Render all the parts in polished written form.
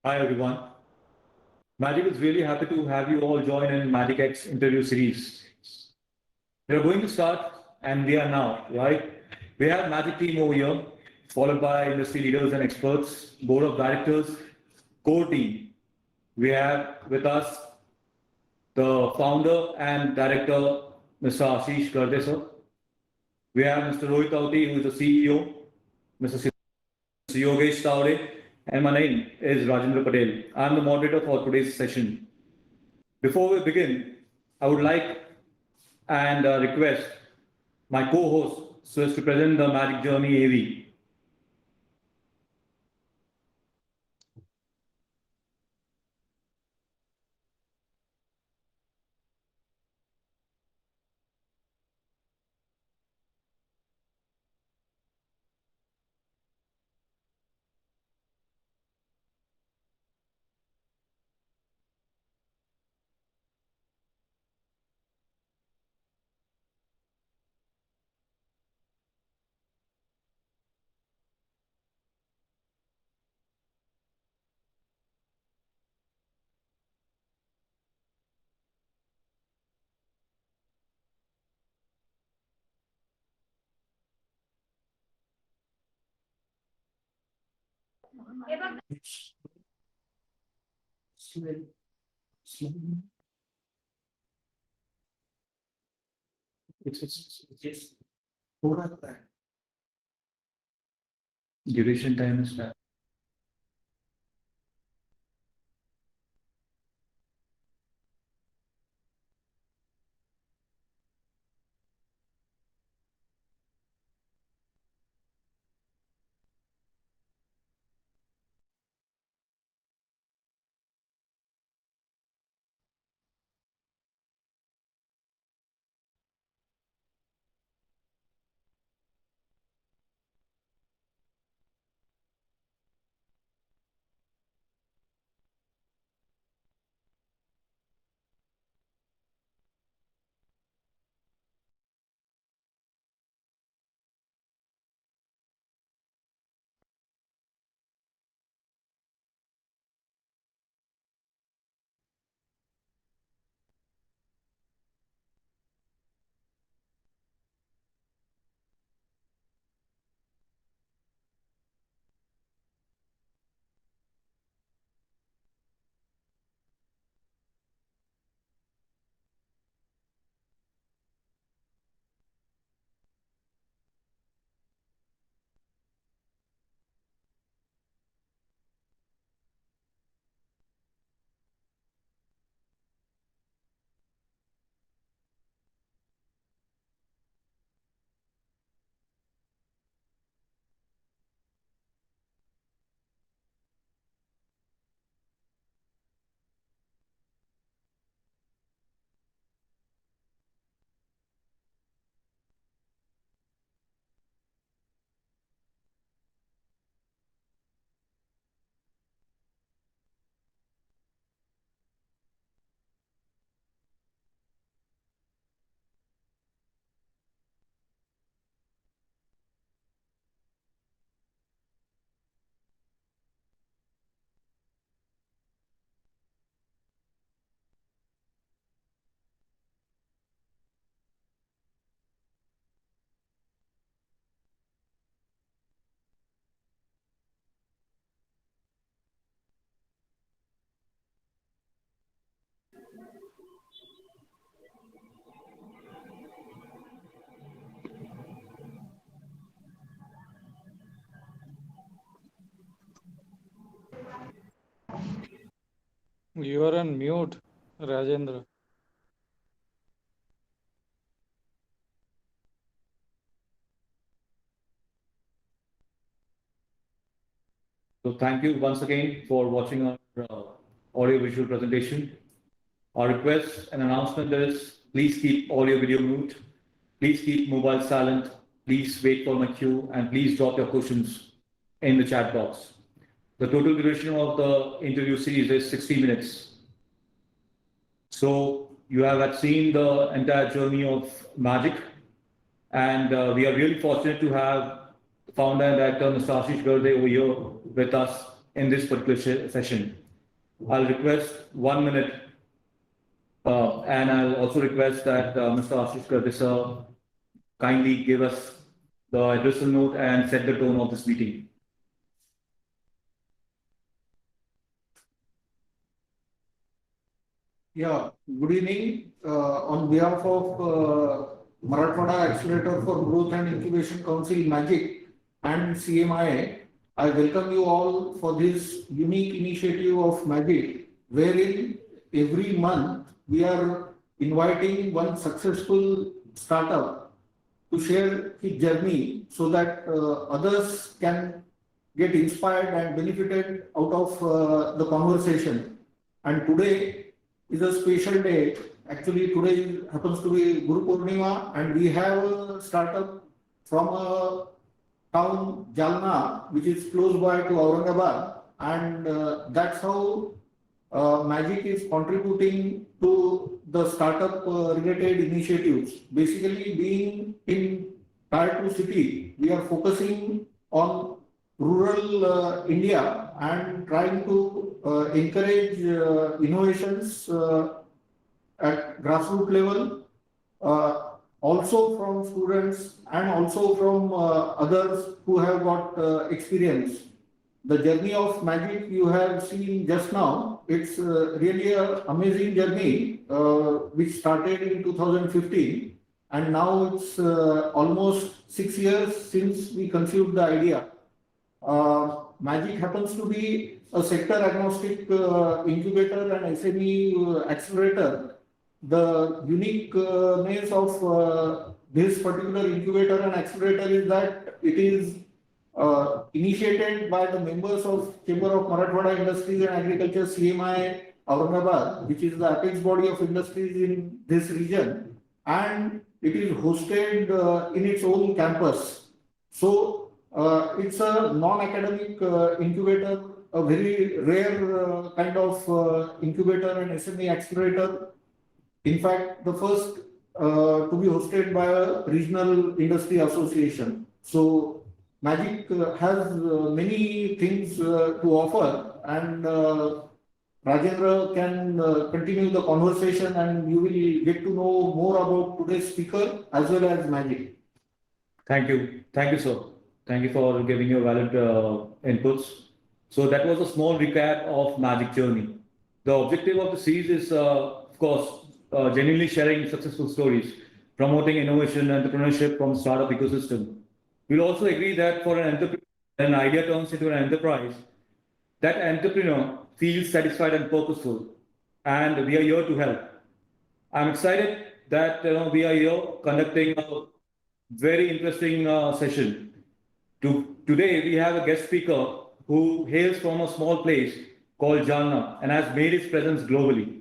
Hi everyone. Magic is really happy to have you all join in Magic X interview series. We are going to start, and we are now, right? We have Magic team over here, followed by industry leaders and experts, board of directors, core team. We have with us the founder and director, Mr. Ashish Garde, sir. We have Mr. Rohit Tauti, who is the CEO, Mr. Yogesh Tavre, and my name is Rajendra Patel. I am the moderator for today's session. Before we begin, I would like and request my co-host so as to present the Magic Journey AV. It's duration time is that. You are on mute, Rajendra. So thank you once again for watching our audio visual presentation. Our request and announcement is please keep audio video mute. Please keep mobile silent. Please wait for my cue and please drop your questions in the chat box. The total duration of the interview series is 60 minutes. So you have seen the entire journey of Magic, and we are really fortunate to have founder and director Mr. Ashish Garde over here with us in this particular session. I'll request 1 minute, and I'll also request that Mr. Ashish Kardesa kindly give us the addressal note and set the tone of this meeting. Yeah, good evening. On behalf of Marathwada Accelerator for Growth and Incubation Council, MAGIC, and CMIA, I welcome you all for this unique initiative of MAGIC, wherein every month we are inviting one successful startup to share his journey so that others can get inspired and benefited out of the conversation. And today is a special day. Actually, today happens to be Guru Purnima, and we have a startup from a town, Jalna, which is close by to Aurangabad, and that's how MAGIC is contributing to the startup related initiatives. Basically, being in Tier 2 city, we are focusing on rural India and trying to encourage innovations at grassroots level, also from students and also from others who have got experience. The journey of MAGIC you have seen just now, it's really an amazing journey which started in 2015, and now it's almost 6 years since we conceived the idea. MAGIC happens to be a sector agnostic incubator and SME accelerator. The uniqueness of this particular incubator and accelerator is that it is initiated by the members of Chamber of Marathwada Industries and Agriculture, CMI Aurangabad, which is the apex body of industries in this region, and it is hosted in its own campus. So it's a non-academic incubator, a very rare kind of incubator and SME accelerator. In fact, the first to be hosted by a regional industry association. So MAGIC has many things to offer, and Rajendra can continue the conversation, and you will get to know more about today's speaker as well as MAGIC. Thank you, sir. Thank you for giving your valid inputs. So that was a small recap of MAGIC journey. The objective of the series is, of course, genuinely sharing successful stories, promoting innovation and entrepreneurship from startup ecosystem. We'll also agree that for an entrepreneur, an idea turns into an enterprise, that entrepreneur feels satisfied and purposeful, and we are here to help. I'm excited that we are here conducting a very interesting session. Today, we have a guest speaker who hails from a small place called Jalna and has made his presence globally.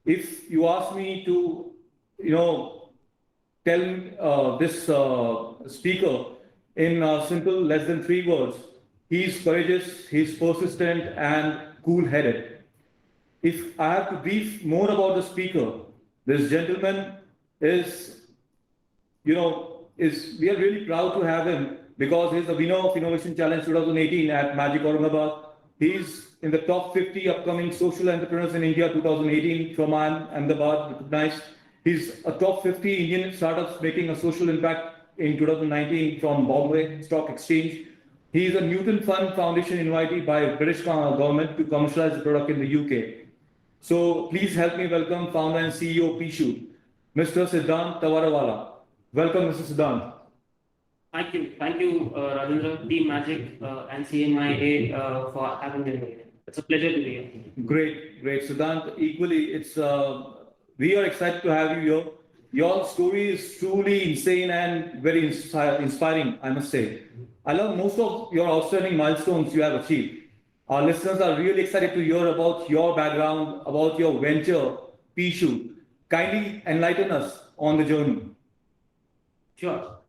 If you ask me to, tell this speaker in simple, less than 3 words, he's courageous, he's persistent, and cool-headed. If I have to brief more about the speaker, this gentleman is, we are really proud to have him because he's the winner of Innovation Challenge 2018 at MAGIC Aurangabad. He's in the top 50 upcoming social entrepreneurs in India 2018 from Ahmedabad, recognized. He's a top 50 Indian startups making a social impact in 2019 from Bombay Stock Exchange. He is a Newton Fund Foundation invitee by British government to commercialize the product in the UK. So please help me welcome founder and CEO P-Shoot, Mr. Siddhant Tawarawala. Welcome, Mr. Siddhant. Thank you, Rajendra, Team MAGIC, and CMIA for having me here. It's a pleasure to be here. Great. Siddhant, equally, we are excited to have you here. Your story is truly insane and very inspiring, I must say. I love most of your outstanding milestones you have achieved. Our listeners are really excited to hear about your background, about your venture, P-Shoot. Kindly enlighten us on the journey. Sure.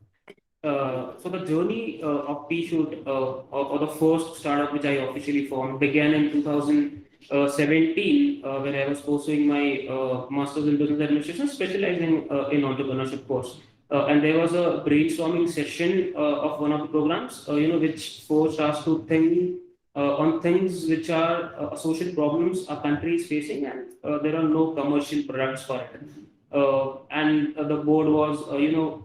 So the journey of P-Shoot, or the first startup which I officially formed, began in 2017 when I was pursuing my Master's in Business Administration, specializing in entrepreneurship course. And there was a brainstorming session of one of the programs, which forced us to think on things which are social problems our country is facing, and there are no commercial products for it. And the board was,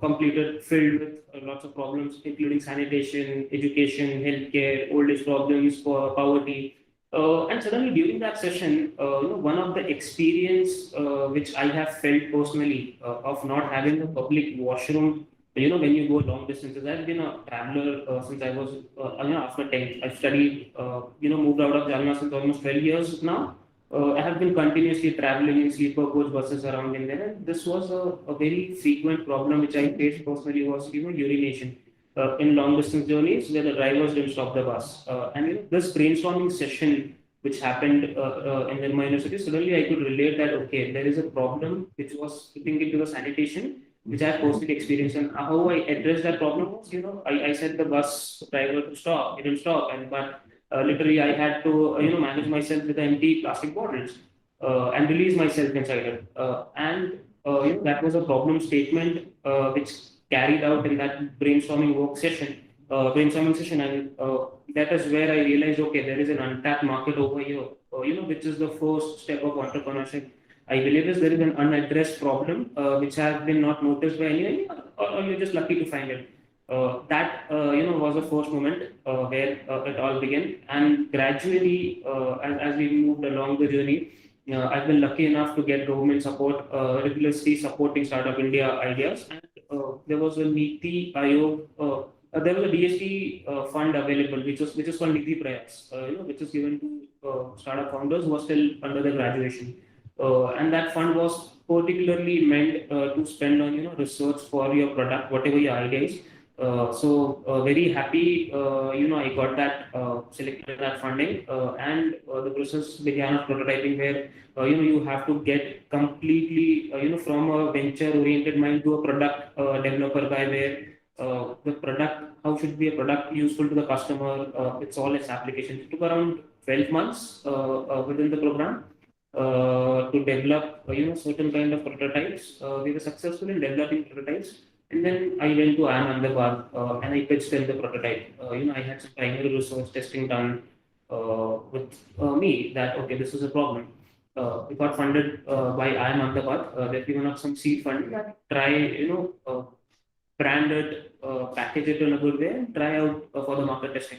completed, filled with lots of problems, including sanitation, education, healthcare, old age problems, poverty. And suddenly during that session, one of the experience which I have felt personally of not having a public washroom, when you go long distances. I've been a traveler since I was, after 10th. I've studied, moved out of Jalna since almost 12 years now. I have been continuously traveling in sleeper coach buses around India. And this was a very frequent problem which I faced personally was, urination. In long distance journeys where the drivers didn't stop the bus. And this brainstorming session which happened in my university, suddenly I could relate that, okay, there is a problem which was fitting into the sanitation, which I have personally experienced. And how I addressed that problem was, I said the bus driver to stop, he didn't stop. But literally I had to, manage myself with empty plastic bottles and release myself inside it. That was a problem statement which carried out in that brainstorming session, and that is where I realized, okay, there is an untapped market over here, which is the first step of entrepreneurship. I believe there is an unaddressed problem which has been not noticed by anyone, or you're just lucky to find it. That was the first moment where it all began, and gradually, as we moved along the journey, I've been lucky enough to get government support, rigorously supporting Startup India ideas. And there was a Niti Aayog, there was a DST fund available, which is called Niti Prayas, which is given to startup founders who are still under their graduation. And that fund was particularly meant to spend on research for your product, whatever your idea is. Very happy, I got that selected that funding, and the process began of prototyping where you have to get completely from a venture-oriented mind to a product developer guy, where the product, how should be a product useful to the customer, it's all its applications. It took around 12 months within the program to develop certain kind of prototypes. We were successful in developing prototypes. And then I went to IIM Ahmedabad and I pitched in the prototype. I had some primary research testing done with me that, okay, this is a problem. We got funded by IIM Ahmedabad. They've given us some seed funding that try, brand it, package it in a good way, and try out for the market testing.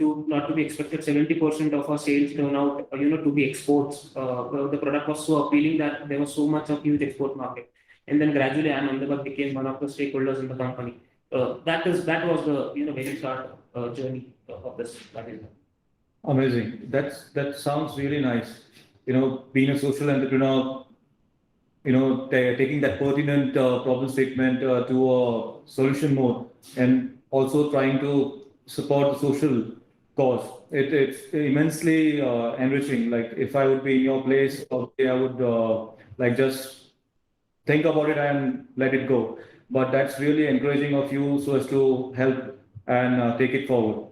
Not to be expected, 70% of our sales turn out, to be exports. The product was so appealing that there was so much of huge export market. And then gradually, IIM Ahmedabad became one of the stakeholders in the company. That was the very start journey of this. Amazing. That sounds really nice. Being a social entrepreneur, taking that pertinent problem statement to a solution mode, and also trying to support the social cause. It's immensely enriching. Like if I would be in your place, I would just think about it and let it go. But that's really encouraging of you so as to help and take it forward.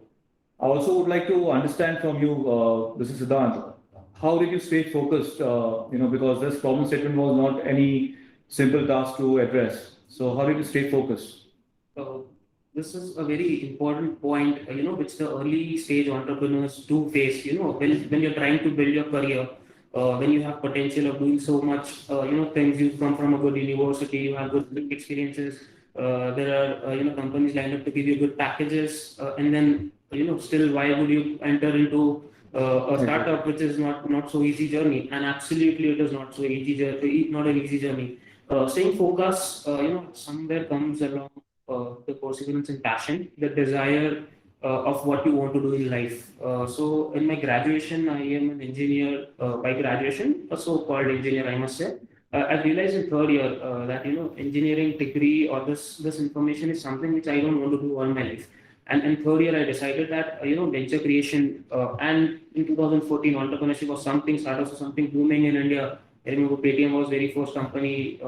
I also would like to understand from you, this is Siddhant, how did you stay focused? Because this problem statement was not any simple task to address. So how did you stay focused? This is a very important point, which the early stage entrepreneurs do face, when you're trying to build your career. When you have potential of doing so much, things, you come from a good university, you have good experiences, there are, companies lined up to give you good packages, and then, still, why would you enter into a startup, which is not so easy journey? And absolutely, it is not so easy journey, not an easy journey. Staying focused, somewhere comes along the perseverance and passion, the desire of what you want to do in life. So in my graduation, I am an engineer by graduation, a so-called engineer, I must say. I realized in third year that engineering degree or this information is something which I don't want to do all my life. And in third year, I decided that venture creation and in 2014, entrepreneurship was something, startups was something booming in India. I remember Paytm was very first company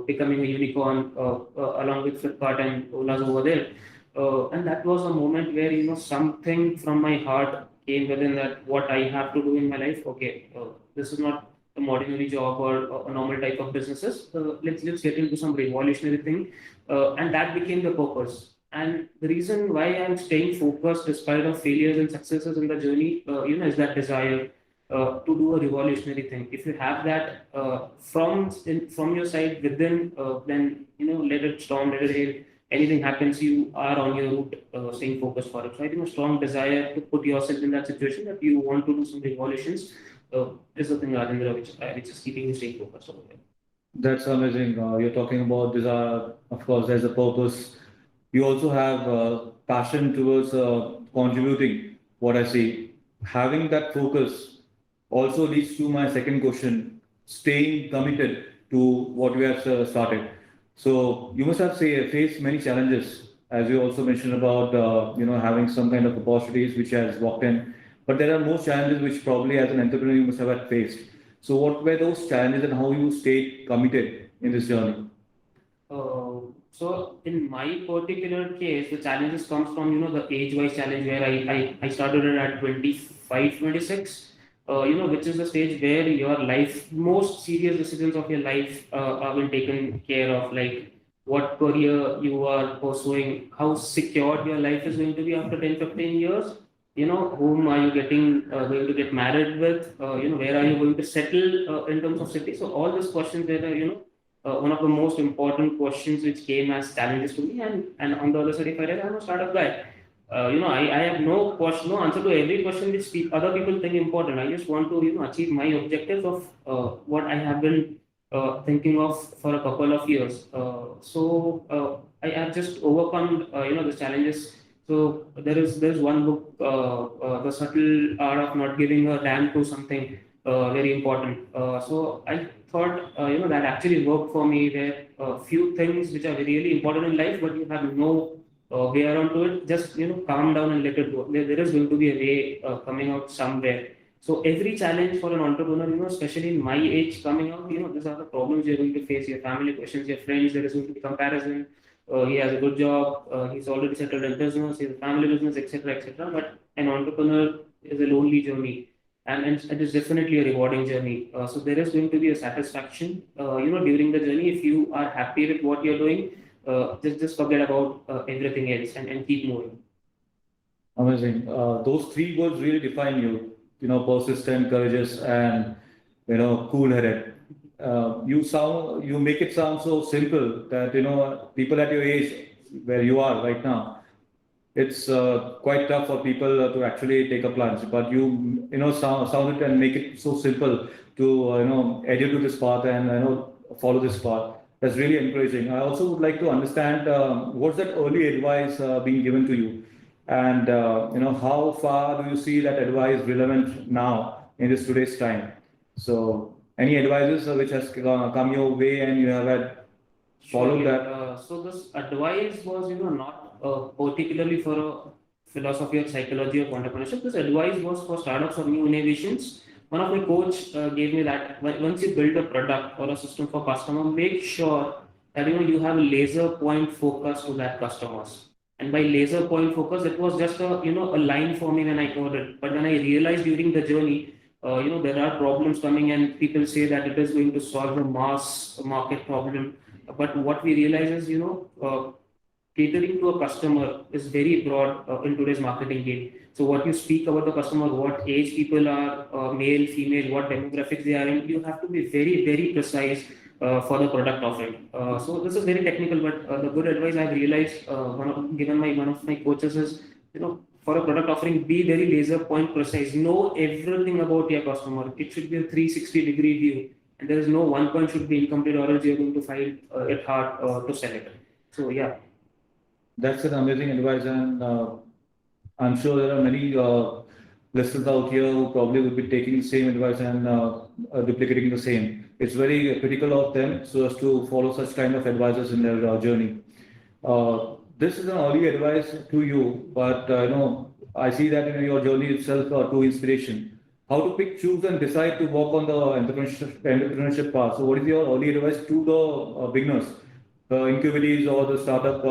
becoming a unicorn along with Flipkart and Ola's over there. And that was a moment where, something from my heart came within that what I have to do in my life. Okay, this is not an ordinary job or a normal type of businesses. Let's get into some revolutionary thing. And that became the purpose. And the reason why I'm staying focused despite of failures and successes in the journey, is that desire to do a revolutionary thing. If you have that from your side within, then let it storm, let it hail, anything happens, you are on your route, staying focused for it. So I think a strong desire to put yourself in that situation that you want to do some revolutions is the thing, Rajendra, which is keeping you staying focused over there. That's amazing. You're talking about desire. Of course, there's a purpose. You also have passion towards contributing. What I see, having that focus also leads to my second question: staying committed to what we have started. So you must have faced many challenges, as you also mentioned about having some kind of opportunities which has walked in. But there are more challenges which probably as an entrepreneur you must have had faced. So what were those challenges and how you stayed committed in this journey? So in my particular case, the challenges comes from the age-wise challenge where I started it at 25, 26. Which is the stage where your life, most serious decisions of your life are being taken care of, like what career you are pursuing, how secure your life is going to be after 10, 15 years, whom are you going to get married with, where are you going to settle in terms of city. So all these questions that are, one of the most important questions which came as challenges to me. And on the other side, if I read, I'm a startup guy. I have no answer to every question which other people think important. I just want to, achieve my objectives of what I have been thinking of for a couple of years. I have just overcome, the challenges. So there's one book, The Subtle Art of Not Giving a Damn to Something very important. So I thought, that actually worked for me, where a few things which are really important in life, but you have no way around to it, just calm down and let it go. There is going to be a way coming out somewhere. So every challenge for an entrepreneur, especially in my age coming out, these are the problems you're going to face. Your family questions, your friends, there is going to be comparison. He has a good job, he's already settled in business, he has a family business, etc., etc. But an entrepreneur is a lonely journey, and it is definitely a rewarding journey. So there is going to be a satisfaction, during the journey. If you are happy with what you're doing, just forget about everything else and keep moving. Amazing. Those three words really define you. Persistent, courageous, and cool-headed. You make it sound so simple that people at your age, where you are right now, it's quite tough for people to actually take a plunge. But you sound it and make it so simple to adhere to this path and follow this path. That's really encouraging. I also would like to understand what's that early advice being given to you, and how far do you see that advice relevant now in this today's time? So any advices which has come your way and you have had followed that? So this advice was, not particularly for a philosophy of psychology of entrepreneurship. This advice was for startups or new innovations. One of my coach gave me that once you build a product or a system for customer, make sure that you have a laser point focus to that customers. And by laser point focus, it was just a line for me when I coded. But when I realized during the journey, there are problems coming, and people say that it is going to solve a mass market problem. But what we realize is, catering to a customer is very broad in today's marketing game. So what you speak about the customer, what age people are, male, female, what demographics they are in, you have to be very, very precise for the product offering. So this is very technical, but the good advice I've realized, one of my coaches is, for a product offering, be very laser point precise. Know everything about your customer. It should be a 360-degree view, and there is no one point should be incomplete, or else you're going to find it hard to sell it. So yeah. That's an amazing advice, and I'm sure there are many listeners out here who probably would be taking the same advice and duplicating the same. It's very critical of them so as to follow such kind of advices in their journey. This is an early advice to you, but I see that in your journey itself to inspiration. How to pick, choose, and decide to walk on the entrepreneurship path. So, what is your early advice to the beginners, the incubatees or the startup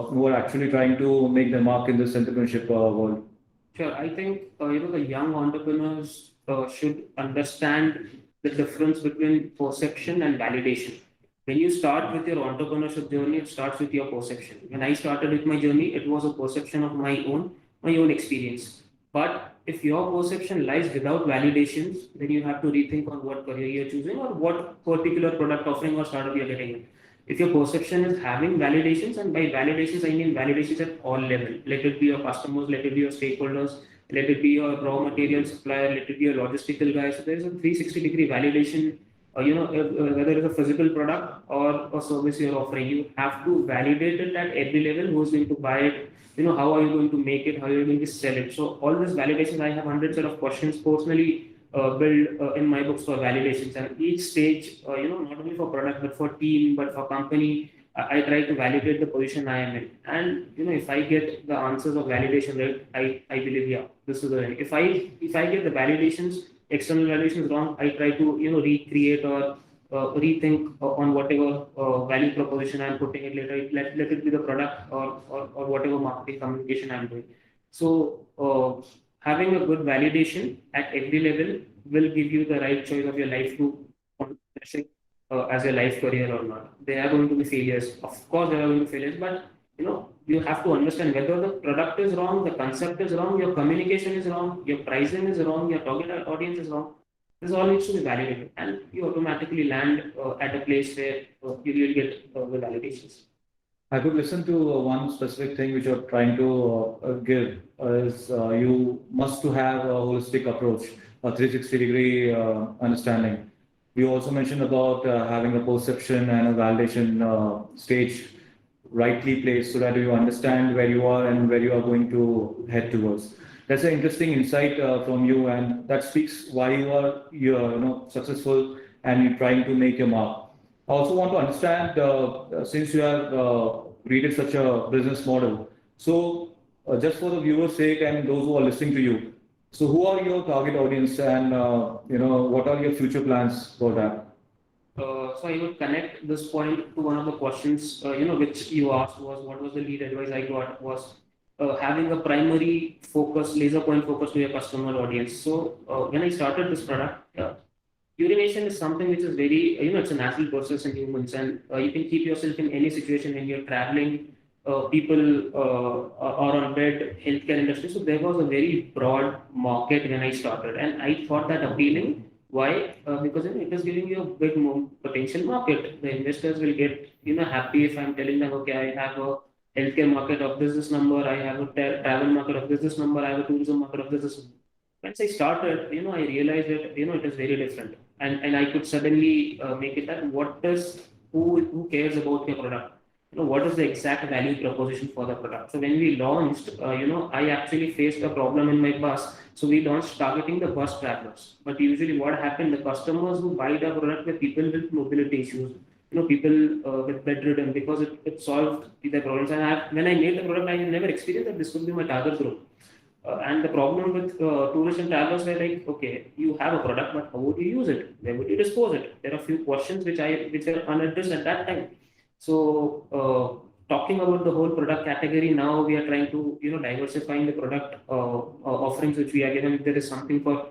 who are actually trying to make their mark in this entrepreneurship world? Sure. I think the young entrepreneurs should understand the difference between perception and validation. when you start with your entrepreneurship journey, it starts with your perception. When I started with my journey, it was a perception of my own experience. But if your perception lies without validations, then you have to rethink on what career you're choosing or what particular product offering or startup you're getting in. If your perception is having validations, and by validations, I mean validations at all levels, let it be your customers, let it be your stakeholders, let it be your raw material supplier, let it be your logistical guy. So there is a 360-degree validation, whether it's a physical product or a service you're offering, you have to validate it at every level. Who's going to buy it? How are you going to make it? How are you going to sell it? So all these validations, I have hundreds of questions personally build in my books for validations, and each stage, not only for product but for team, but for company, I try to validate the position I am in. And if I get the answers of validation right, I believe this is the way. If I get the validations, external validations wrong, I try to recreate or rethink on whatever value proposition I'm putting it later. Let it be the product or whatever marketing communication I'm doing. So having a good validation at every level will give you the right choice of your life to as a life career or not. There are going to be failures. Of course, there are going to be failures, but you have to understand whether the product is wrong, the concept is wrong, your communication is wrong, your pricing is wrong, your target audience is wrong. This all needs to be validated, and you automatically land at a place where you will get the validations. I could listen to one specific thing which you're trying to give is you must to have a holistic approach, a 360-degree understanding. You also mentioned about having a perception and a validation stage rightly placed so that you understand where you are and where you are going to head towards. That's an interesting insight from you, and that speaks why you're successful and you're trying to make your mark. I also want to understand, since you have created such a business model, so just for the viewers' sake and those who are listening to you, so who are your target audience, and what are your future plans for that? So I would connect this point to one of the questions, which you asked was what was the lead advice I got was having a primary focus, laser point focus to your customer audience. So when I started this product, urination is something which is very, it's a natural process in humans, and you can keep yourself in any situation when you're traveling. People are on bed, healthcare industry. So there was a very broad market when I started, and I thought that appealing. Why? Because it is giving you a big potential market. The investors will get happy if I'm telling them, okay, I have a healthcare market of this number, I have a travel market of this number, I have a tourism market of this. Once I started, I realized that it is very different, and I could suddenly make it that who cares about your product. What is the exact value proposition for the product? So when we launched, I actually faced a problem in my bus. So we launched targeting the bus travelers. But usually what happened, the customers who buy the product were people with mobility issues, people with bedridden, because it solved their problems. And when I made the product, I never experienced that this could be my target group. And the problem with tourists and travelers were like, okay, you have a product, but how would you use it? Where would you dispose it? There are a few questions which are unaddressed at that time. So talking about the whole product category, now we are trying to diversifying the product offerings which we are giving. There is something for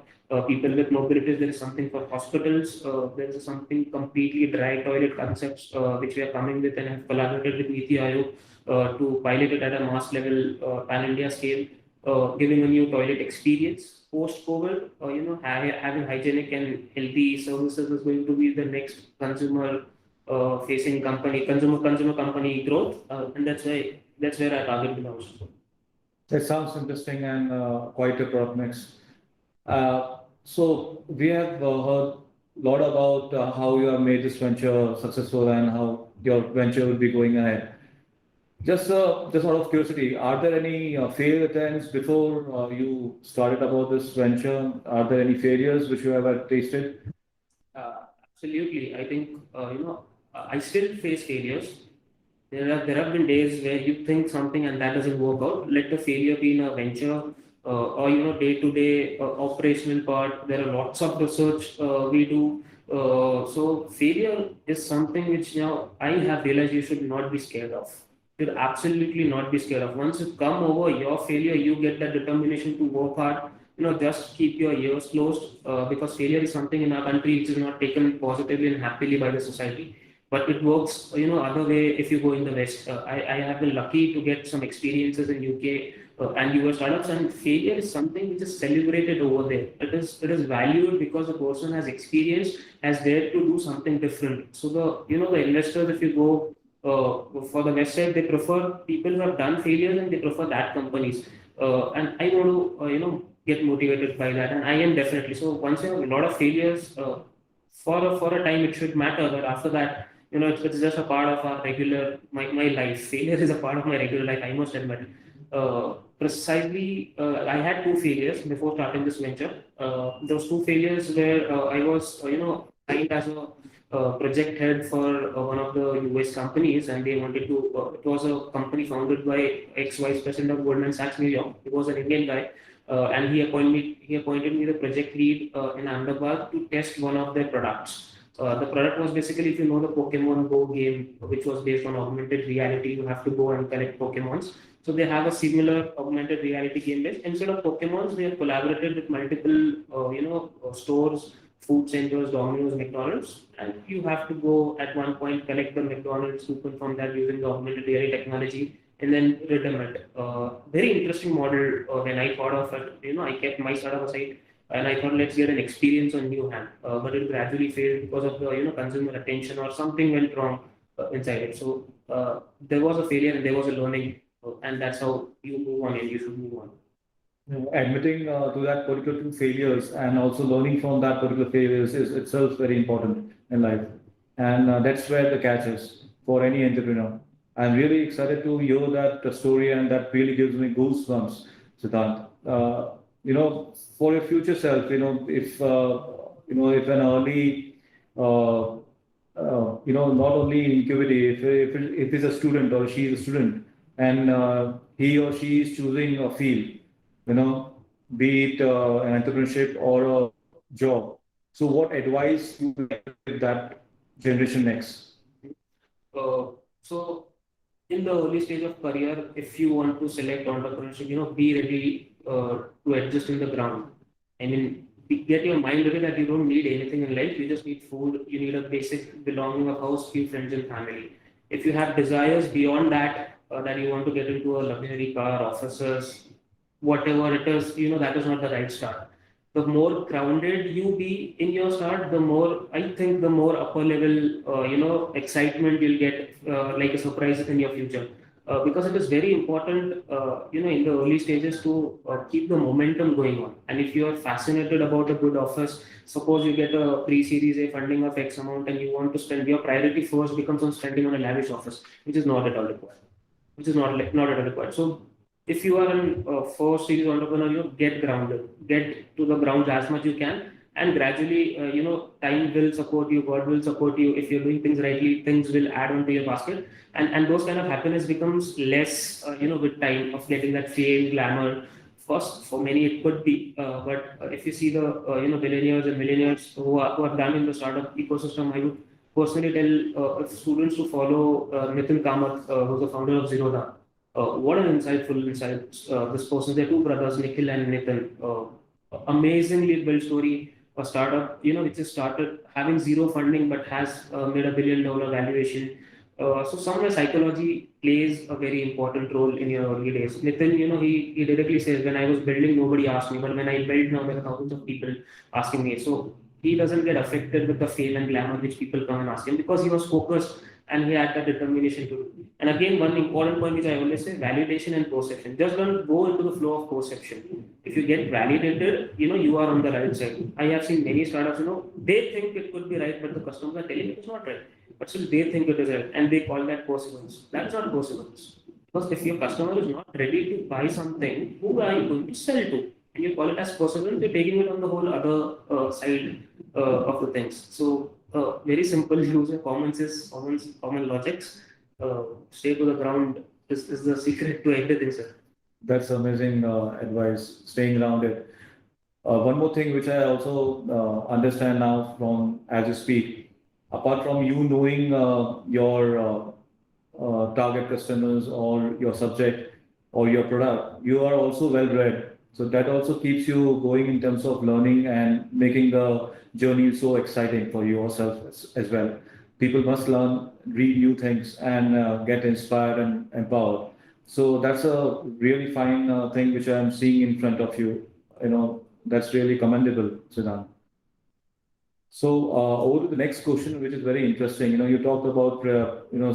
people with mobilities, there is something for hospitals, there is something completely dry toilet concepts which we are coming with and have collaborated with Niti Aayog to pilot it at a mass level, pan-India scale, giving a new toilet experience. Post-COVID, having hygienic and healthy services is going to be the next consumer facing consumer company growth, and that's where our target belongs. That sounds interesting and quite a product mix. So we have heard a lot about how you have made this venture successful and how your venture will be going ahead. Just out of curiosity, are there any failed attempts before you started about this venture? Are there any failures which you have tasted? Absolutely. I think I still face failures. There have been days where you think something and that doesn't work out. Let the failure be in a venture or day-to-day operational part. There are lots of research we do. So failure is something which now I have realized you should not be scared of. You should absolutely not be scared of. Once you come over your failure, you get that determination to work hard. Just keep your ears closed because failure is something in our country which is not taken positively and happily by the society. but it works, other way if you go in the West. I have been lucky to get some experiences in UK and US startups, and failure is something which is celebrated over there. It is valued because the person has experience, has dared to do something different. So the investors, if you go for the West side, they prefer people who have done failures and they prefer that companies. And I want to get motivated by that, and I am definitely. So once you have a lot of failures, for a time it should matter, but after that, it's just a part of our regular my life. Failure is a part of my regular life, I must admit. Precisely, I had two failures before starting this venture. Those two failures where I was, signed as a project head for one of the US companies, and they wanted to. It was a company founded by ex-vice president of Goldman Sachs, New York. He was an Indian guy, and he appointed me the project lead in Ahmedabad to test one of their products. The product was basically, if you know the Pokemon Go game, which was based on augmented reality, you have to go and collect Pokemons. So they have a similar augmented reality game base. Instead of Pokemons, they have collaborated with multiple, stores, food centers, Domino's, McDonald's, and you have to go at one point collect the McDonald's coupon from that using the augmented reality technology and then redeem it. Very interesting model. When I thought of it, I kept my startup aside and I thought let's get an experience on new hand. But it gradually failed because of the consumer attention or something went wrong inside it. So there was a failure and there was a learning, and that's how you move on and you should move on. Admitting to that particular two failures and also learning from that particular failures is itself very important in life. And that's where the catch is for any entrepreneur. I'm really excited to hear that story, and that really gives me goosebumps, Siddhant. For your future self, if an early, not only in QBT, if he's a student or she is a student, and he or she is choosing a field, be it an entrepreneurship or a job. So what advice you would give that generation next? So in the early stage of career, if you want to select entrepreneurship, be ready to adjust in the ground. I mean, get your mind ready that you don't need anything in life. You just need food. You need a basic belonging, a house, few friends and family. If you have desires beyond that, that you want to get into a luxury car, offices, whatever it is, that is not the right start. The more grounded you be in your start, the more, I think, the more upper level, excitement you'll get, like a surprise in your future. Because it is very important, in the early stages to keep the momentum going on. And if you are fascinated about a good office, suppose you get a pre-series A funding of X amount and you want to spend, your priority first becomes on spending on a lavish office, which is not at all required. So if you are a first series entrepreneur, get grounded, get to the ground as much you can, and gradually, time will support you, God will support you. If you're doing things rightly, things will add on to your basket, and those kind of happiness becomes less, with time of getting that fame, glamour. First, for many it could be, but if you see the billionaires and millionaires who have done in the startup ecosystem, I would personally tell students to follow Nitin Kamath, who's the founder of Zerodha. What an insightful insight this person. They're two brothers, Nikhil and Nitin. Amazingly built story. A startup, which has started having zero funding but has made $1 billion valuation. So somewhere psychology plays a very important role in your early days. Nitin, he directly says, when I was building, nobody asked me, but when I build now, there are thousands of people asking me. So he doesn't get affected with the fame and glamour which people come and ask him, because he was focused and he had that determination to do. And again, one important point which I always say, validation and perception. Just don't go into the flow of perception. If you get validated, you are on the right side. I have seen many startups, they think it could be right, but the customers are telling it's not right. But still they think it is right, and they call that perseverance. That's not perseverance. Because if your customer is not ready to buy something, who are you going to sell to? And you call it as perseverance, you're taking it on the whole other side of the things. So very simple, use your common sense, common logics, stay to the ground is the secret to everything, sir. That's amazing advice, staying grounded. One more thing which I also understand now from as you speak, apart from you knowing your target customers or your subject or your product, you are also well read. So that also keeps you going in terms of learning and making the journey so exciting for yourself as well. people must learn, read new things, and get inspired and empowered. So that's a really fine thing which I'm seeing in front of you. That's really commendable, Siddhant. So over to the next question, which is very interesting. You talked about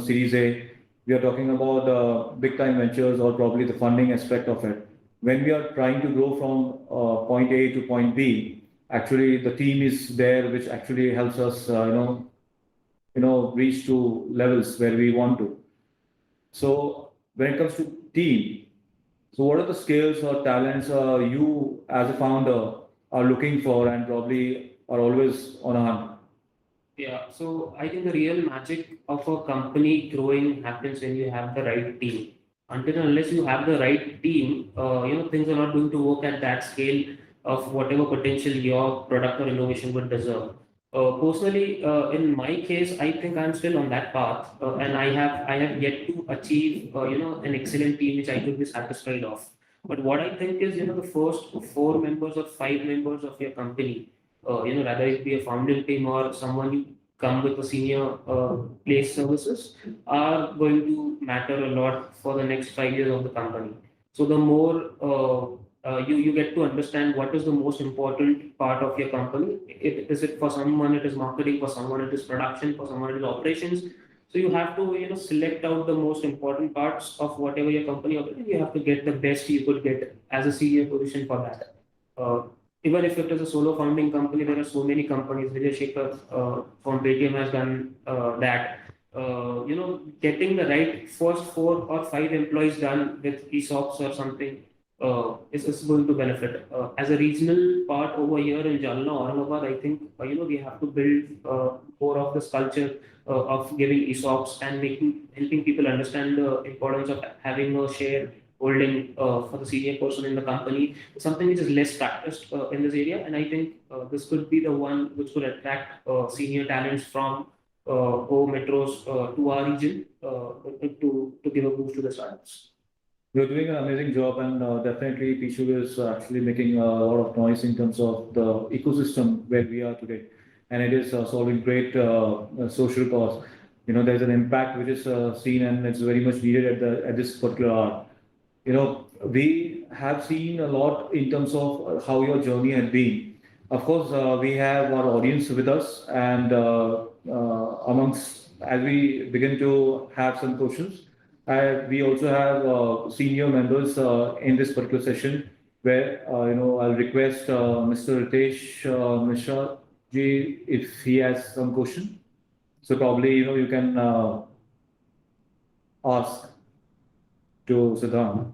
Series A. We are talking about big time ventures or probably the funding aspect of it. When we are trying to grow from point A to point B, actually the team is there, which actually helps us, reach to levels where we want to. So when it comes to team, so what are the skills or talents you as a founder are looking for and probably are always on a hunt? Yeah, so I think the real magic of a company growing happens when you have the right team. Until and unless you have the right team, things are not going to work at that scale of whatever potential your product or innovation would deserve. Personally, in my case, I think I'm still on that path, and I have yet to achieve an excellent team which I could be satisfied of. But what I think is, the first 4 members or 5 members of your company, rather it be a founding team or someone you come with a senior place services, are going to matter a lot for the next 5 years of the company. So the more you get to understand what is the most important part of your company. Is it for someone it is marketing, for someone it is production, for someone it is operations. So you have to select out the most important parts of whatever your company operates. You have to get the best you could get as a senior position for that. Even if it is a solo founding company, there are so many companies. Vijay Shekhar from Paytm has done that. Getting the right first 4 or 5 employees done with ESOPs or something is going to benefit. As a regional part over here in Jalna, Aurangabad, I think we have to build more of this culture of giving ESOPs and helping people understand the importance of having a share holding for the senior person in the company, something which is less practiced in this area. And I think this could be the one which could attract senior talents from Go metros to our region to give a boost to the startups. You're doing an amazing job, and definitely Pichu is actually making a lot of noise in terms of the ecosystem where we are today, and it is solving great social cause. There's an impact which is seen, and it's very much needed at this particular hour. We have seen a lot in terms of how your journey has been. Of course, we have our audience with us, and as we begin to have some questions, we also have senior members in this particular session where, I'll request Mr. Ritesh Mishra ji if he has some question. So probably, you can ask to Siddhant.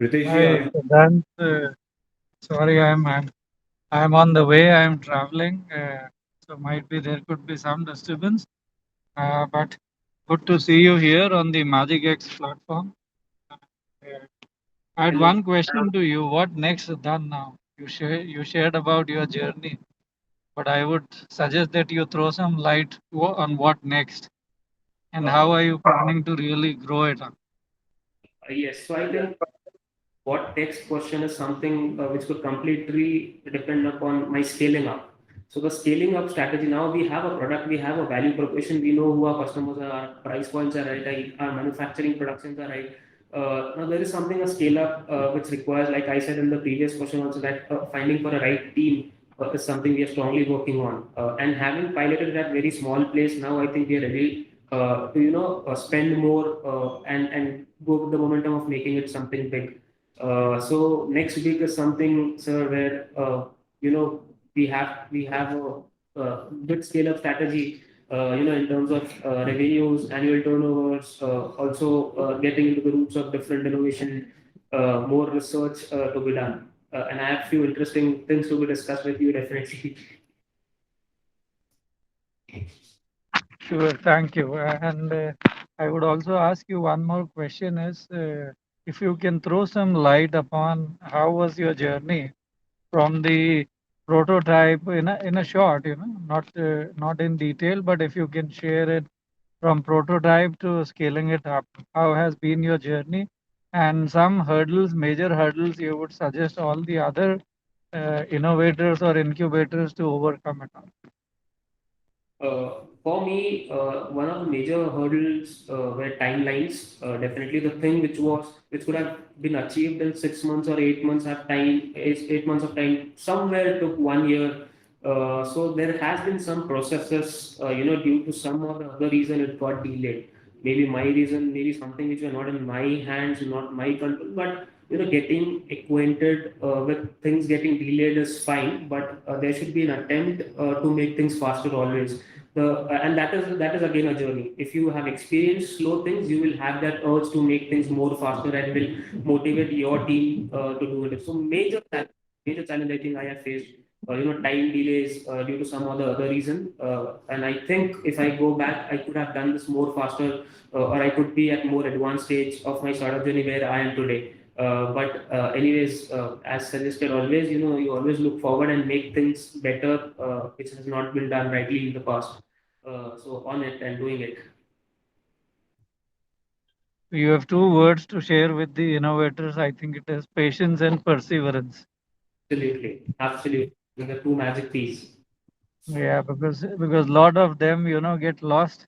Ritesh ji, Hi, Siddhant. Sorry, I'm on the way. I'm traveling, so might be there could be some disturbance. But good to see you here on the Magic X platform. I had one question to you. What next, Siddhant? Now you shared about your journey, but I would suggest that you throw some light on what next and how are you planning to really grow it up. Yes, so I think what next question is something which could completely depend upon my scaling up. So the scaling up strategy, now we have a product, we have a value proposition, we know who our customers are, our price points are right, our manufacturing productions are right. Now there is something a scale up which requires, like I said in the previous question also, that finding for a right team is something we are strongly working on. And having piloted that very small place, now I think we are ready to spend more and go with the momentum of making it something big. So next week is something, sir, where we have a good scale up strategy. In terms of revenues, annual turnovers, also getting into the roots of different innovation, more research to be done, and I have few interesting things to be discussed with you definitely. Sure, thank you. And I would also ask you one more question is if you can throw some light upon how was your journey from the prototype in a short, not in detail, but if you can share it from prototype to scaling it up, how has been your journey and some hurdles, major hurdles, you would suggest all the other innovators or incubators to overcome it. For me, one of the major hurdles were timelines. Definitely, the thing which could have been achieved in 6 months or 8 months of time is 8 months of time. Somewhere took 1 year. So there has been some processes, due to some or the other reason it got delayed. Maybe my reason, maybe something which were not in my hands, not my control. But getting acquainted with things getting delayed is fine, but there should be an attempt to make things faster always. And that is again a journey. If you have experienced slow things, you will have that urge to make things more faster and will motivate your team to do it. So major challenge I think I have faced. Time delays due to some other reason. And I think if I go back, I could have done this more faster, or I could be at more advanced stage of my startup journey where I am today. But anyways, as suggested always, you always look forward and make things better, which has not been done rightly in the past. So on it and doing it. You have two words to share with the innovators. I think it is patience and perseverance. Absolutely. The two magic keys. Yeah, because lot of them, get lost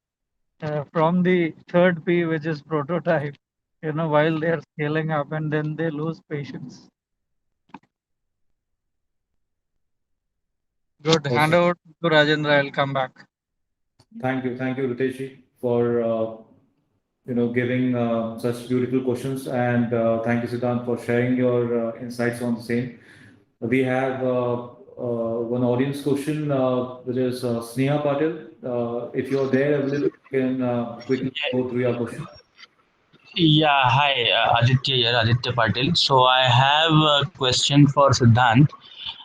from the third P, which is prototype, while they are scaling up, and then they lose patience. Good. Okay. Hand over to Rajendra. I'll come back. Thank you, Ritesh, for giving such beautiful questions, and thank you, Siddhant, for sharing your insights on the same. We have one audience question, which is Sneha Patil. If you're there, available, you can quickly go through your question. Yeah, hi, Aditya here, Aditya Patil. So I have a question for Siddhant.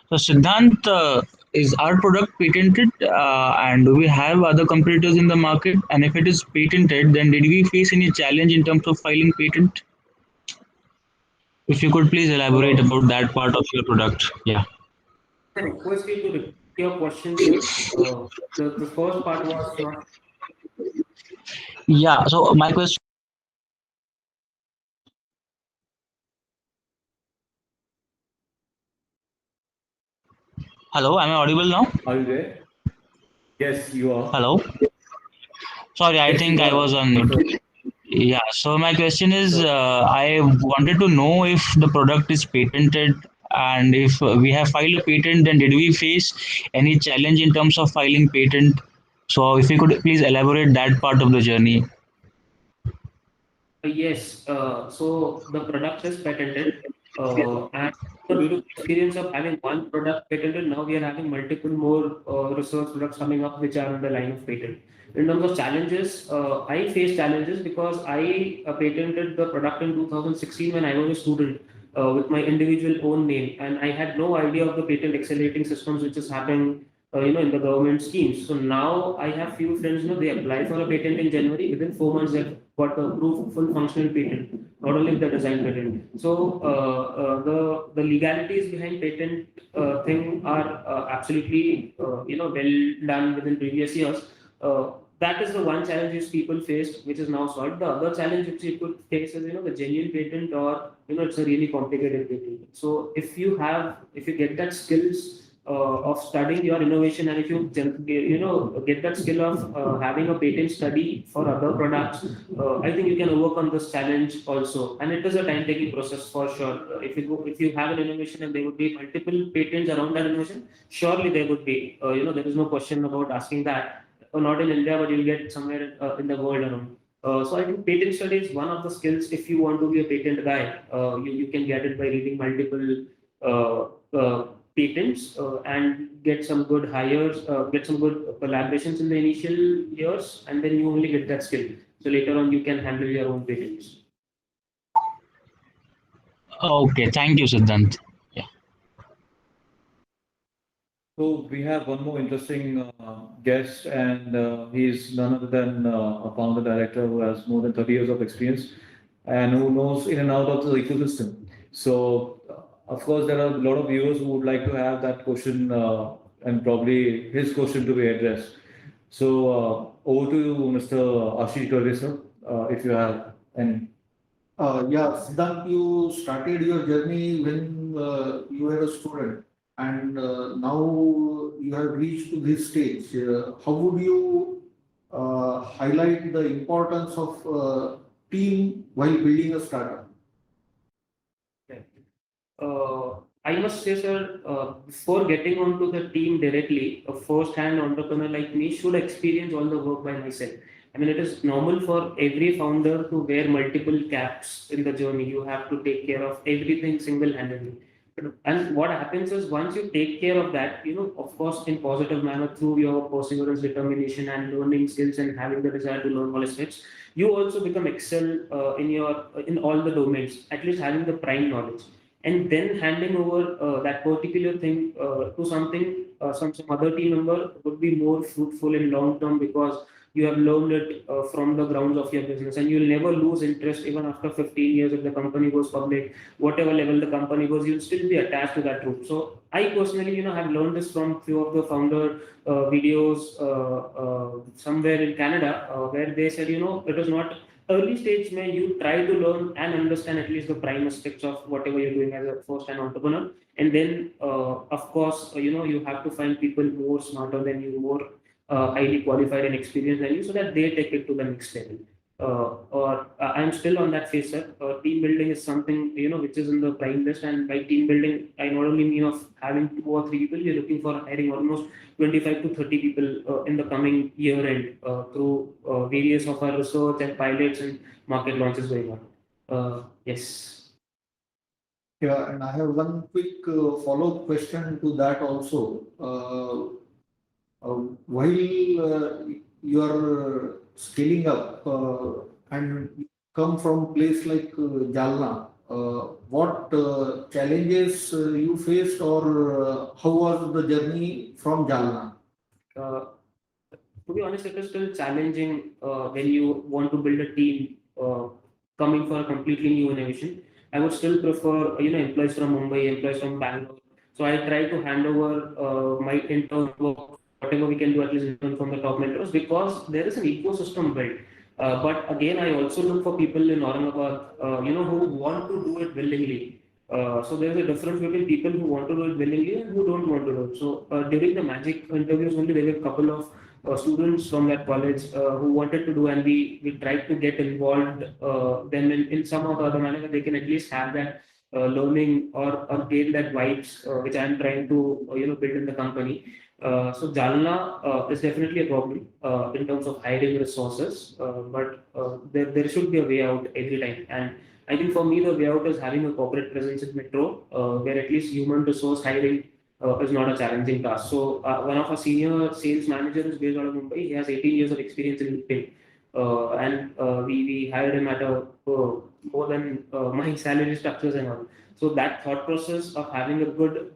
So Siddhant, is our product patented, and do we have other competitors in the market? And if it is patented, then did we face any challenge in terms of filing patent? If you could please elaborate about that part of your product. Yeah. I request you to repeat your question, sir. The first part was not. Yeah. So my question. Hello, am I audible now? Are you there? Yes, you are. Hello. Sorry, I Yes, think you I are. was on mute. Yeah, so my question is, I wanted to know if the product is patented, and if we have filed a patent, then did we face any challenge in terms of filing patent? So if you could please elaborate that part of the journey. Yes, so the product is patented, and due to experience of having one product patented, now we are having multiple more research products coming up which are on the line of patent. In terms of challenges, I face challenges because I patented the product in 2016 when I was a student with my individual own name, and I had no idea of the patent accelerating systems which is happening, in the government schemes. So now I have few friends, they apply for a patent in January. Within 4 months, they've got the approved full functional patent, not only the design patent. So the legalities behind patent thing are absolutely well done within previous years. That is the one challenge which people faced, which is now solved. The other challenge which you could face is the genuine patent, or it's a really complicated patent. So if you get that skills of studying your innovation, and if you get that skill of having a patent study for other products, I think you can overcome this challenge also. And it is a time-taking process for sure. If you have an innovation and there would be multiple patents around that innovation, surely there would be. There is no question about asking that. Not in India, but you'll get somewhere in the world around. So I think patent study is one of the skills. If you want to be a patent guy, you can get it by reading multiple patents and get some good hires, get some good collaborations in the initial years, and then you only get that skill. So later on, you can handle your own patents. Okay, thank you, Siddhant. So we have one more interesting guest, and he's none other than a founder director who has more than 30 years of experience and who knows in and out of the ecosystem. So, of course, there are a lot of viewers who would like to have that question and probably his question to be addressed. So, over to you, Mr. Ashish Gurve, sir, if you have any. Yeah, Siddhant, you started your journey when you were a student, and now you have reached to this stage. How would you highlight the importance of team while building a startup? I must say, sir, before getting onto the team directly, a first-hand entrepreneur like me should experience all the work by myself. I mean, it is normal for every founder to wear multiple caps in the journey. You have to take care of everything single-handedly. And what happens is once you take care of that, of course, in positive manner through your perseverance, determination, and learning skills and having the desire to learn all aspects, you also become excel in all the domains, at least having the prime knowledge, and then handing over that particular thing to some other team member would be more fruitful in long term, because you have learned it from the grounds of your business, and you'll never lose interest even after 15 years. If the company goes public, whatever level the company goes, you'll still be attached to that group. So I personally, have learned this from few of the founder videos somewhere in Canada, where they said, it is not early stage where you try to learn and understand at least the prime aspects of whatever you're doing as a first time entrepreneur. And then, of course, you have to find people more smarter than you, more highly qualified and experienced than you, so that they take it to the next level. I'm still on that phase, sir. Team building is something, which is in the prime list. And by team building, I not only mean of having 2 or 3 people, we're looking for hiring almost 25 to 30 people in the coming year end through various of our research and pilots and market launches going on. Yes. Yeah, and I have one quick follow-up question to that also. While you are scaling up and come from place like Jalna, what challenges you faced, or how was the journey from Jalna? To be honest, it is still challenging when you want to build a team coming for a completely new innovation. I would still prefer, employees from Mumbai, employees from Bangalore. So I try to hand over my intern work, whatever we can do, at least learn from the top mentors, because there is an ecosystem built. But again, I also look for people in Aurangabad, who want to do it willingly. So there's a difference between people who want to do it willingly and who don't want to do it. So during the Magic interviews only, there were a couple of students from that college who wanted to do, and we tried to get involved them in some or the other manner, that they can at least have that learning or gain that vibes which I'm trying to build in the company. So Jalna is definitely a problem in terms of hiring resources, but there should be a way out every time. And I think for me, the way out is having a corporate presence in Metro, where at least human resource hiring is not a challenging task. So one of our senior sales managers is based out of Mumbai. He has 18 years of experience in LinkedIn. And we hired him at a more than my salary structures and all. So that thought process of having a good,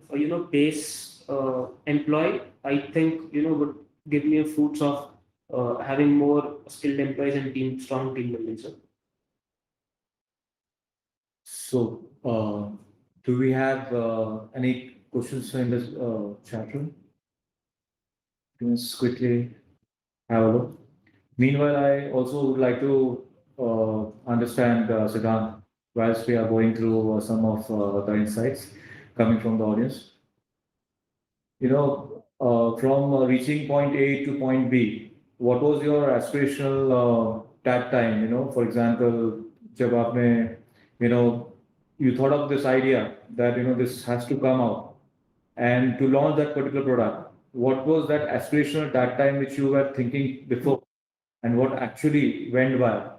base employee, I think, would give me a fruits of having more skilled employees and strong team building. So, do we have any questions in this chat room? Let's quickly have a look. Meanwhile, I also would like to understand, Siddhant, whilst we are going through some of the insights coming from the audience. From reaching point A to point B, what was your aspirational that time? For example, जब आपने, you thought of this idea that, this has to come out and to launch that particular product. What was that aspirational at that time which you were thinking before, and what actually went by?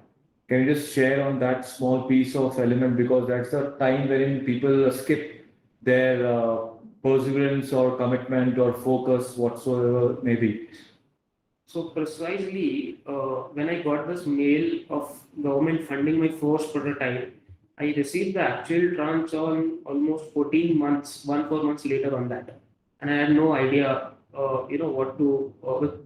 Can you just share on that small piece of element, because that's the time wherein people skip their perseverance or commitment or focus whatsoever maybe. So precisely when I got this mail of government funding my first prototype, I received the actual tranche on almost 14 months, 4 months later on that. And I had no idea, what to,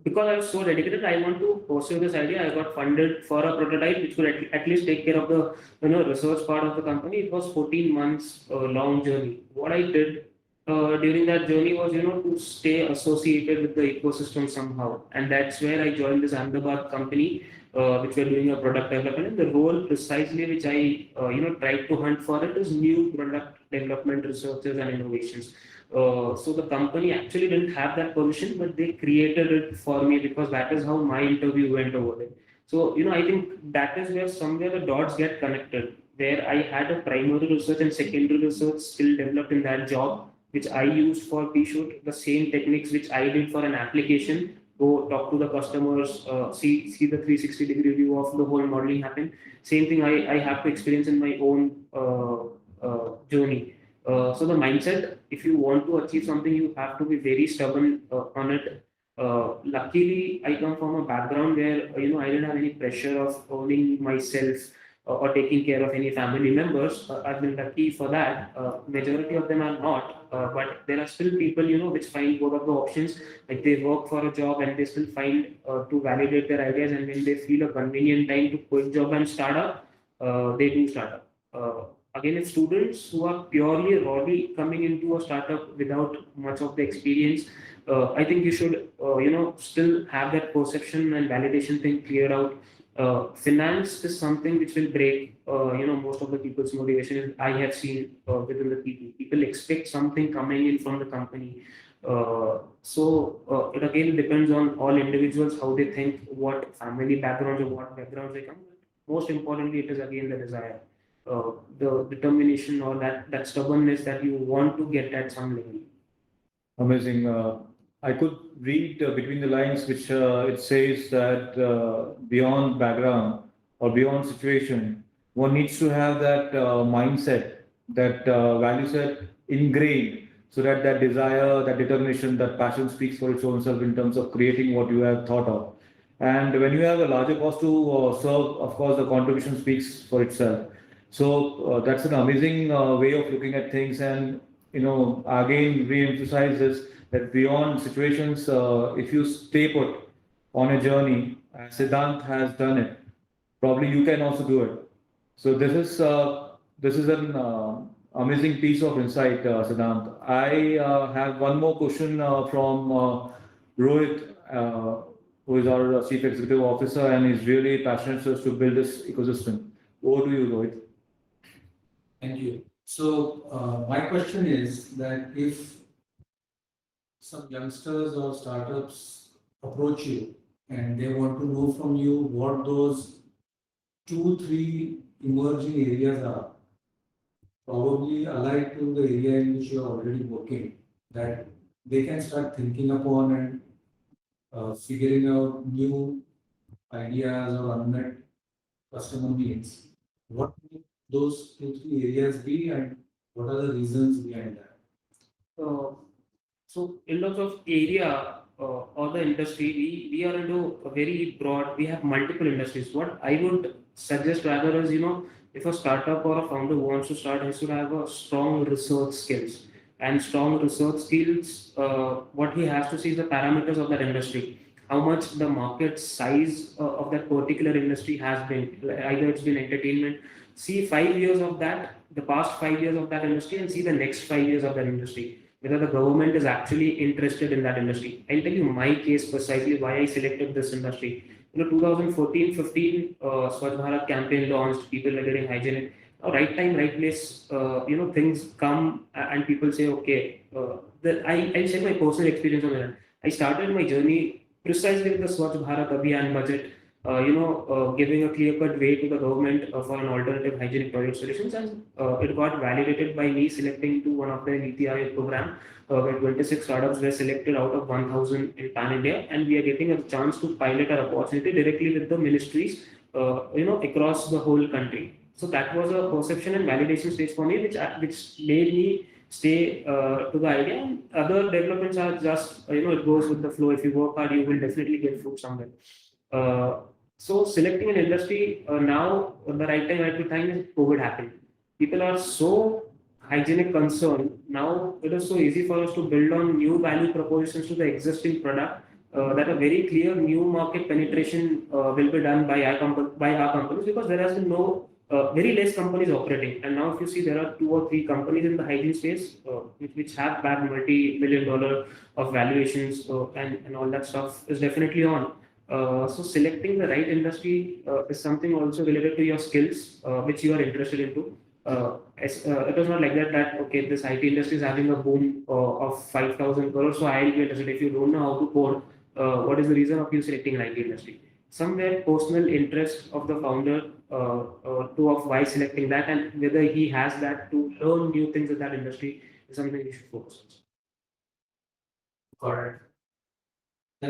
because I was so dedicated, I want to pursue this idea. I got funded for a prototype which could at least take care of the, research part of the company. It was 14 months long journey. What I did during that journey was, to stay associated with the ecosystem somehow. And that's where I joined this Ahmedabad company, which were doing a product development. And the role precisely which I, tried to hunt for it is new product development researches and innovations. So the company actually didn't have that position, but they created it for me because that is how my interview went over there. So, I think that is where somewhere the dots get connected, where I had a primary research and secondary research skill developed in that job, which I used for P-Shoot, the same techniques which I did for an application, go talk to the customers, see the 360-degree view of the whole modeling happen. Same thing I have to experience in my own journey. So the mindset, if you want to achieve something, you have to be very stubborn on it. Luckily, I come from a background where I didn't have any pressure of owning myself or taking care of any family members. I've been lucky for that. Majority of them are not, but there are still people which find both of the options. Like they work for a job and they still find to validate their ideas, and when they feel a convenient time to quit job and start up, they do start up. Again, if students who are purely rawly coming into a startup without much of the experience, I think you should, still have that perception and validation thing cleared out. Finance is something which will break, most of the people's motivation. I have seen within the people. People expect something coming in from the company. So it again depends on all individuals how they think, what family backgrounds or what backgrounds they come. Most importantly, it is again the desire. The determination or that stubbornness that you want to get at some level. Amazing. I could read between the lines, which it says that beyond background or beyond situation, one needs to have that mindset, that value set ingrained, so that that desire, that determination, that passion speaks for its own self in terms of creating what you have thought of. And when you have a larger cause to serve, of course, the contribution speaks for itself. So that's an amazing way of looking at things, and again re-emphasize this, that beyond situations, if you stay put on a journey, as Siddhant has done it, probably you can also do it. So this is an amazing piece of insight, Siddhant. I have one more question from Rohit, who is our Chief Executive Officer and is really passionate to build this ecosystem. Over to you, Rohit. Thank you. So my question is that if some youngsters or startups approach you and they want to know from you what those 2-3 emerging areas are, probably allied to the area in which you're already working, that they can start thinking upon and figuring out new ideas or unmet customer needs, what would those 2-3 areas be, and what are the reasons behind that? So in terms of area or the industry, we are into a very broad, we have multiple industries. What I would suggest rather is, if a startup or a founder wants to start, he should have a strong research skills. And strong research skills, what he has to see is the parameters of that industry. How much the market size of that particular industry has been, either it's been entertainment. See 5 years of that, the past 5 years of that industry, and see the next 5 years of that industry, whether the government is actually interested in that industry. I'll tell you my case precisely why I selected this industry. 2014-15 Swachh Bharat campaign launched, people are getting hygienic. Right time, right place, things come and people say, okay, I'll share my personal experience on that. I started my journey precisely with the Swachh Bharat Abhiyan budget, giving a clear-cut way to the government for an alternative hygienic toilet solutions, and it got validated by me selecting to one of the Niti Aayog program, where 26 startups were selected out of 1,000 in Pan India, and we are getting a chance to pilot our opportunity directly with the ministries, across the whole country. So that was a perception and validation stage for me, which made me stay to the idea. And other developments are just, it goes with the flow. If you work hard, you will definitely get fruit somewhere. So selecting an industry now, the right time is COVID happened. People are so hygienic concerned. Now it is so easy for us to build on new value propositions to the existing product, that a very clear new market penetration will be done by our companies, because there has been no very less companies operating. And now if you see, there are 2 or 3 companies in the hygiene space which have bagged multi-million dollar of valuations and all that stuff is definitely on. So selecting the right industry is something also related to your skills, which you are interested into. It was not like that, okay, this IT industry is having a boom of 5,000 crores, so I'll be interested. If you don't know how to code, what is the reason of you selecting an IT industry? Somewhere personal interest of the founder to of why selecting that, and whether he has that to learn new things in that industry is something we should focus on. Got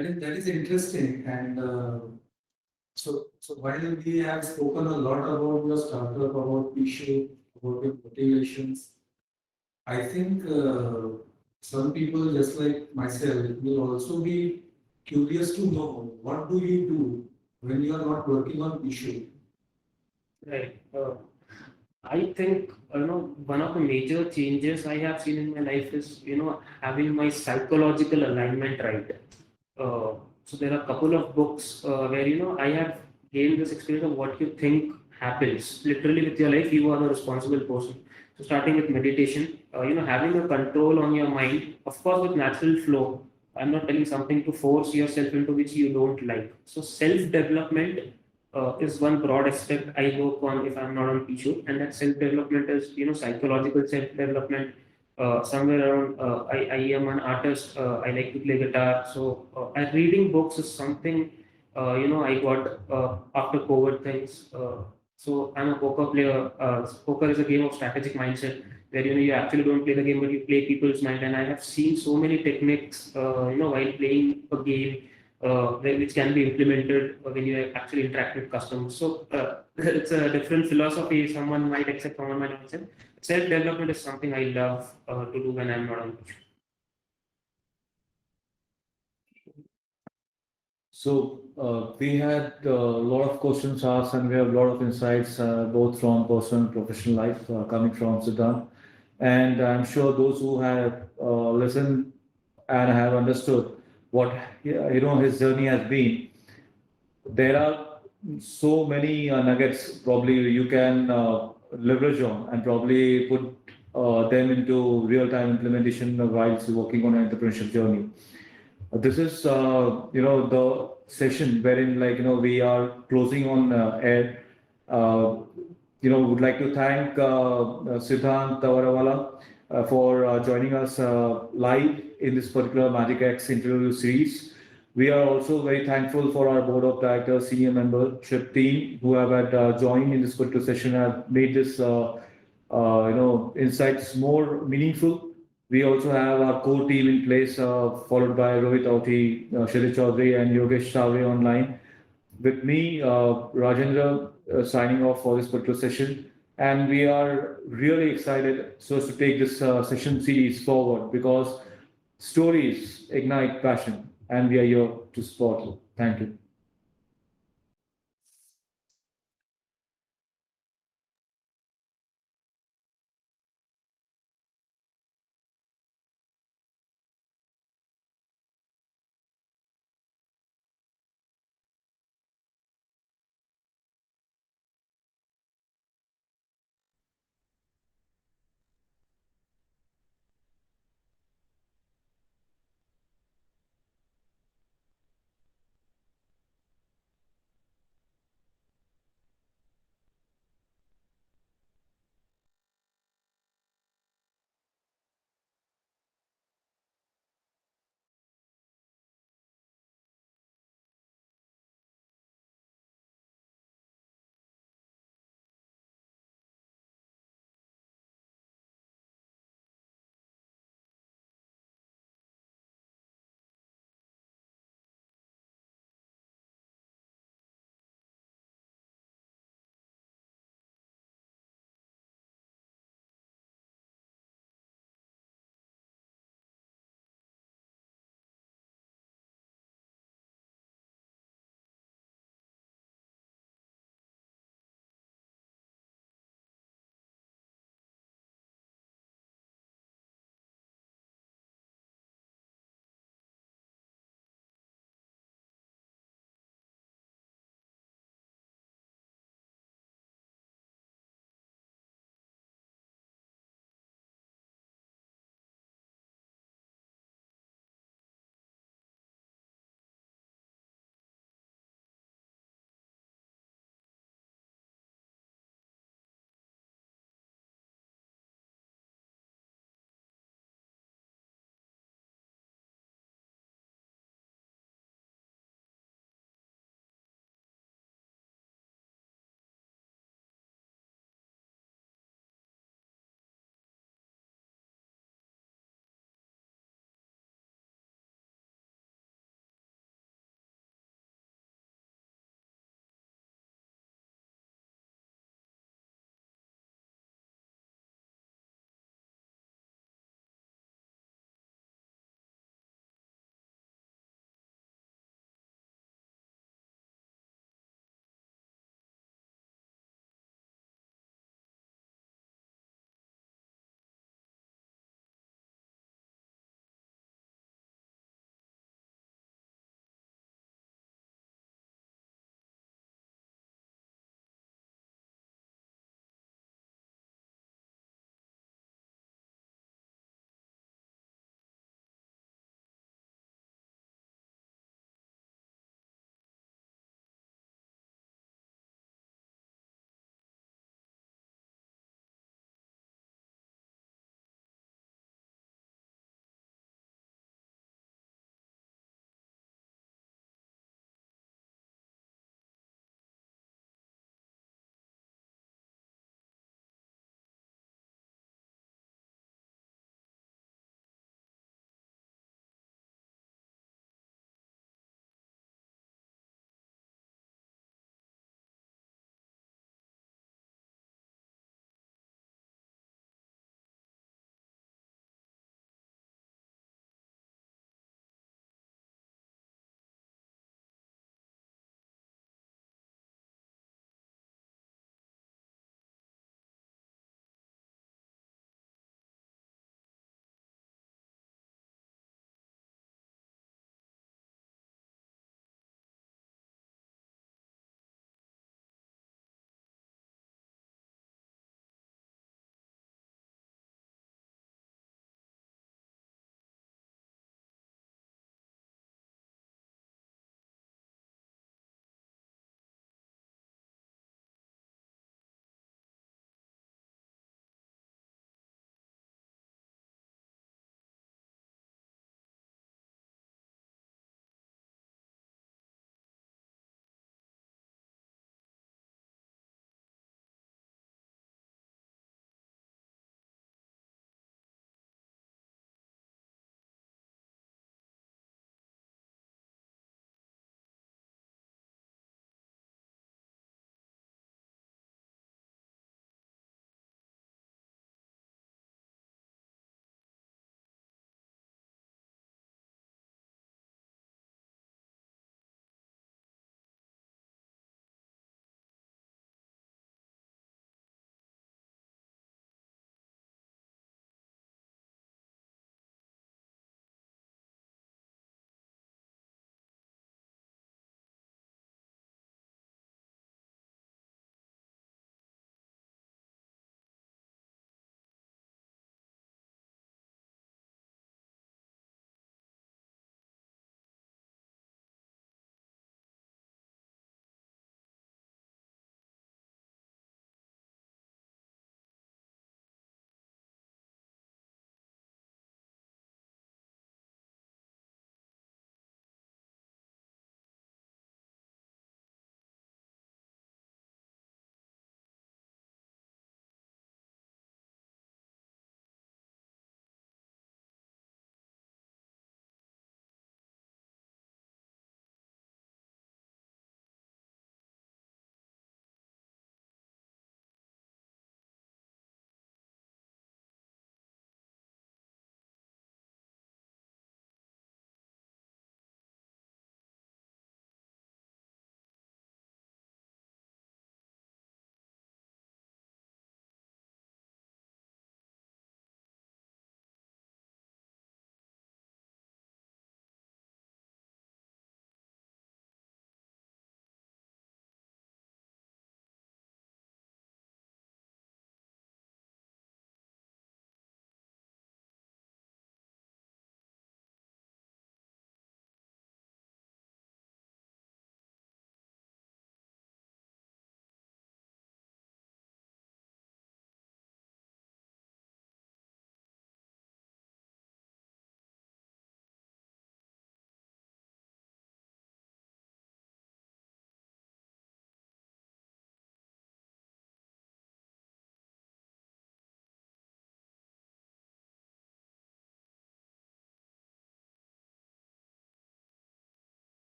it. That is interesting, and so while we have spoken a lot about your startup, about issue, about your motivations, I think some people just like myself will also be curious to know what do you do when you are not working on issue. Right. I think one of the major changes I have seen in my life is having my psychological alignment right. So there are a couple of books where I have gained this experience of what you think happens literally with your life. You are the responsible person. So starting with meditation, having a control on your mind, of course, with natural flow. I'm not telling something to force yourself into which you don't like. So self-development is one broad aspect I work on if I'm not on Pichu, and that self-development is psychological self-development. Somewhere around, I am an artist. I like to play guitar. So reading books is something I got after COVID things. So I'm a poker player. Poker is a game of strategic mindset where you actually don't play the game, but you play people's mind. And I have seen so many techniques while playing a game which can be implemented when you actually interact with customers. So it's a different philosophy. Someone might accept, someone might not accept. Self-development is something I love to do when I'm not on Pichu. So we had a lot of questions asked, and we have a lot of insights, both from personal and professional life, coming from Siddhant. And I'm sure those who have listened and have understood what his journey has been, there are so many nuggets probably you can leverage on and probably put them into real-time implementation while working on an entrepreneurship journey. This is the session wherein we are closing on air. Would like to thank Siddhant Varawala for joining us live in this particular Magic X interview series. We are also very thankful for our board of directors, senior membership team who have had joined in this particular session and have made this insights more meaningful. We also have our core team in place, followed by Rohit Authi, Shailesh Chaudhary, and Yogesh Savre online. With me, Rajendra, signing off for this particular session. And we are really excited to take this session series forward because stories ignite passion, and we are here to support you. Thank you.